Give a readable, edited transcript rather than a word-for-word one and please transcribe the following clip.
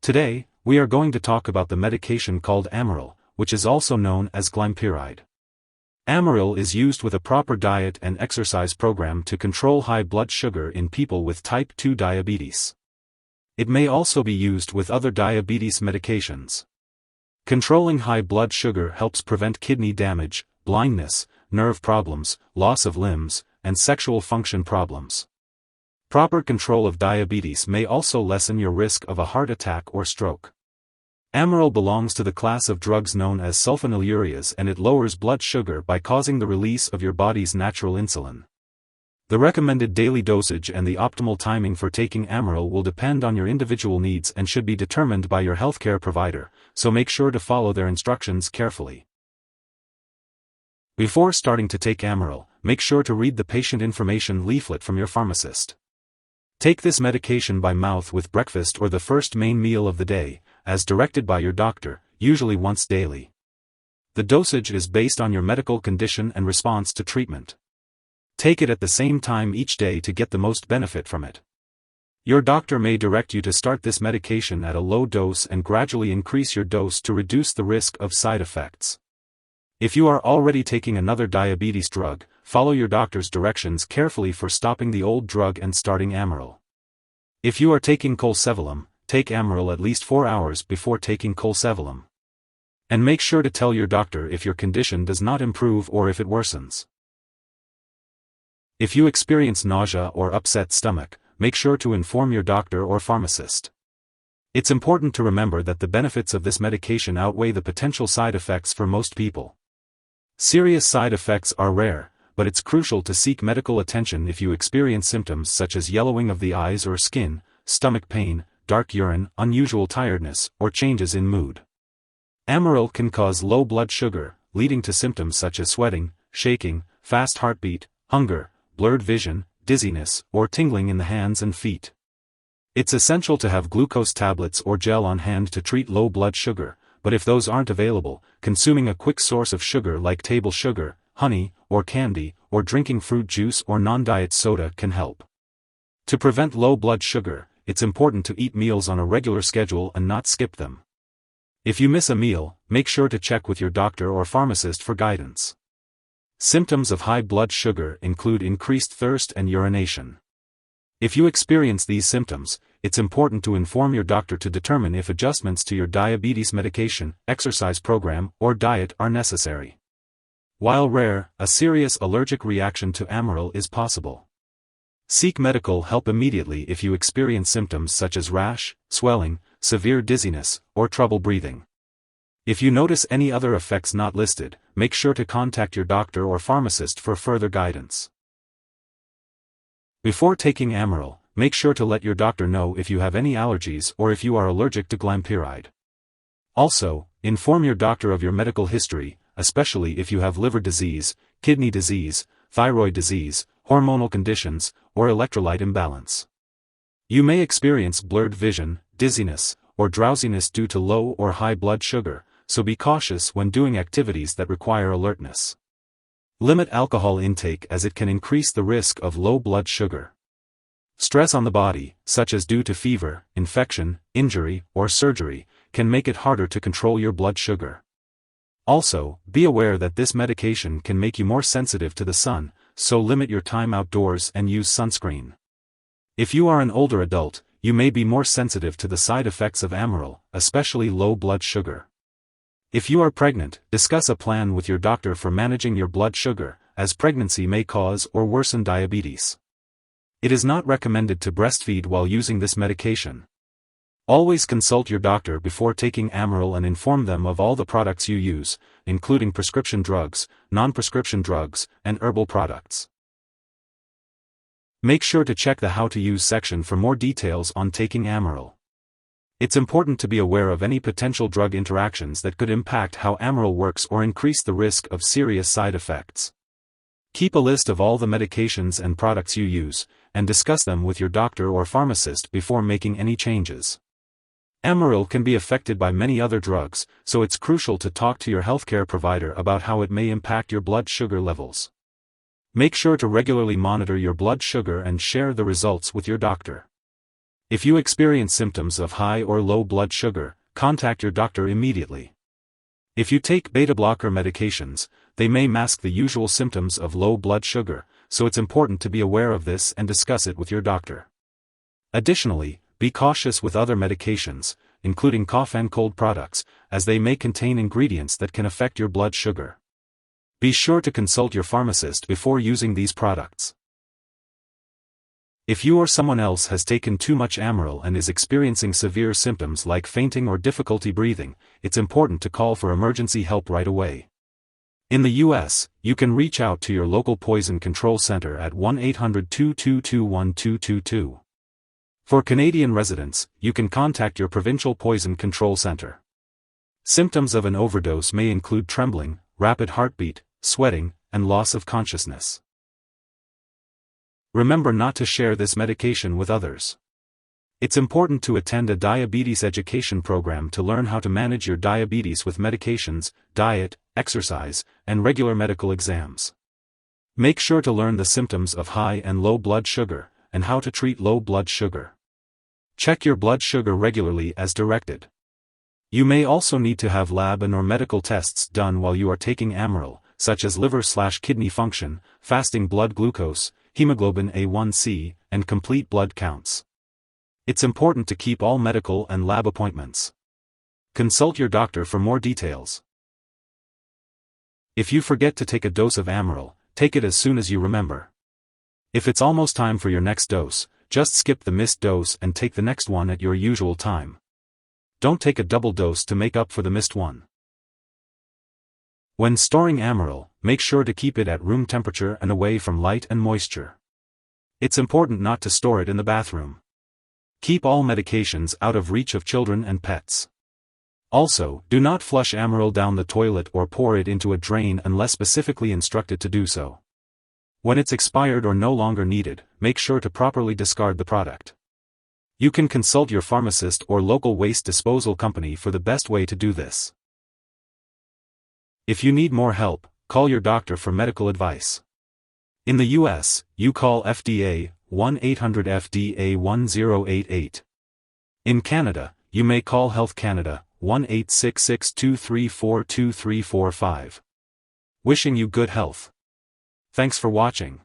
Today, we are going to talk about the medication called Amaryl, which is also known as Glimepiride. Amaryl is used with a proper diet and exercise program to control high blood sugar in people with type 2 diabetes. It may also be used with other diabetes medications. Controlling high blood sugar helps prevent kidney damage, blindness, nerve problems, loss of limbs, and sexual function problems. Proper control of diabetes may also lessen your risk of a heart attack or stroke. Amaryl belongs to the class of drugs known as sulfonylureas, and it lowers blood sugar by causing the release of your body's natural insulin. The recommended daily dosage and the optimal timing for taking Amaryl will depend on your individual needs and should be determined by your healthcare provider, so make sure to follow their instructions carefully. Before starting to take Amaryl, make sure to read the patient information leaflet from your pharmacist. Take this medication by mouth with breakfast or the first main meal of the day, as directed by your doctor, usually once daily. The dosage is based on your medical condition and response to treatment. Take it at the same time each day to get the most benefit from it. Your doctor may direct you to start this medication at a low dose and gradually increase your dose to reduce the risk of side effects. If you are already taking another diabetes drug, follow your doctor's directions carefully for stopping the old drug and starting Amaryl. If you are taking Colsevelam, take Amaryl at least 4 hours before taking Colsevelam. And make sure to tell your doctor if your condition does not improve or if it worsens. If you experience nausea or upset stomach, make sure to inform your doctor or pharmacist. It's important to remember that the benefits of this medication outweigh the potential side effects for most people. Serious side effects are rare, but it's crucial to seek medical attention if you experience symptoms such as yellowing of the eyes or skin, stomach pain, dark urine, unusual tiredness, or changes in mood. Amaryl can cause low blood sugar, leading to symptoms such as sweating, shaking, fast heartbeat, hunger, blurred vision, dizziness, or tingling in the hands and feet. It's essential to have glucose tablets or gel on hand to treat low blood sugar, but if those aren't available, consuming a quick source of sugar like table sugar, honey, or candy, or drinking fruit juice or non-diet soda can help. To prevent low blood sugar, it's important to eat meals on a regular schedule and not skip them. If you miss a meal, make sure to check with your doctor or pharmacist for guidance. Symptoms of high blood sugar include increased thirst and urination. If you experience these symptoms, it's important to inform your doctor to determine if adjustments to your diabetes medication, exercise program, or diet are necessary. While rare, a serious allergic reaction to Amaryl is possible. Seek medical help immediately if you experience symptoms such as rash, swelling, severe dizziness, or trouble breathing. If you notice any other effects not listed, make sure to contact your doctor or pharmacist for further guidance. Before taking Amaryl, make sure to let your doctor know if you have any allergies or if you are allergic to Glimepiride. Also, inform your doctor of your medical history, especially if you have liver disease, kidney disease, thyroid disease, hormonal conditions, or electrolyte imbalance. You may experience blurred vision, dizziness, or drowsiness due to low or high blood sugar, so be cautious when doing activities that require alertness. Limit alcohol intake as it can increase the risk of low blood sugar. Stress on the body, such as due to fever, infection, injury, or surgery, can make it harder to control your blood sugar. Also, be aware that this medication can make you more sensitive to the sun, so limit your time outdoors and use sunscreen. If you are an older adult, you may be more sensitive to the side effects of Amaryl, especially low blood sugar. If you are pregnant, discuss a plan with your doctor for managing your blood sugar, as pregnancy may cause or worsen diabetes. It is not recommended to breastfeed while using this medication. Always consult your doctor before taking Amaryl and inform them of all the products you use, including prescription drugs, non-prescription drugs, and herbal products. Make sure to check the How to Use section for more details on taking Amaryl. It's important to be aware of any potential drug interactions that could impact how Amaryl works or increase the risk of serious side effects. Keep a list of all the medications and products you use, and discuss them with your doctor or pharmacist before making any changes. Amaryl can be affected by many other drugs, so it's crucial to talk to your healthcare provider about how it may impact your blood sugar levels. Make sure to regularly monitor your blood sugar and share the results with your doctor. If you experience symptoms of high or low blood sugar, contact your doctor immediately. If you take beta-blocker medications, they may mask the usual symptoms of low blood sugar, so it's important to be aware of this and discuss it with your doctor. Additionally, be cautious with other medications, including cough and cold products, as they may contain ingredients that can affect your blood sugar. Be sure to consult your pharmacist before using these products. If you or someone else has taken too much Amaryl and is experiencing severe symptoms like fainting or difficulty breathing, it's important to call for emergency help right away. In the U.S., you can reach out to your local poison control center at 1-800-222-1222. For Canadian residents, you can contact your provincial poison control center. Symptoms of an overdose may include trembling, rapid heartbeat, sweating, and loss of consciousness. Remember not to share this medication with others. It's important to attend a diabetes education program to learn how to manage your diabetes with medications, diet, exercise, and regular medical exams. Make sure to learn the symptoms of high and low blood sugar, and how to treat low blood sugar. Check your blood sugar regularly as directed. You may also need to have lab and/or medical tests done while you are taking Amaryl, such as liver/kidney function, fasting blood glucose, hemoglobin A1c, and complete blood counts. It's important to keep all medical and lab appointments. Consult your doctor for more details. If you forget to take a dose of Amaryl, take it as soon as you remember. If it's almost time for your next dose, just skip the missed dose and take the next one at your usual time. Don't take a double dose to make up for the missed one. When storing Amaryl, make sure to keep it at room temperature and away from light and moisture. It's important not to store it in the bathroom. Keep all medications out of reach of children and pets. Also, do not flush Amaryl down the toilet or pour it into a drain unless specifically instructed to do so. When it's expired or no longer needed, make sure to properly discard the product. You can consult your pharmacist or local waste disposal company for the best way to do this. If you need more help, call your doctor for medical advice. In the U.S., you call FDA, 1-800-FDA-1088. In Canada, you may call Health Canada, 1-866-234-2345. Wishing you good health. Thanks for watching.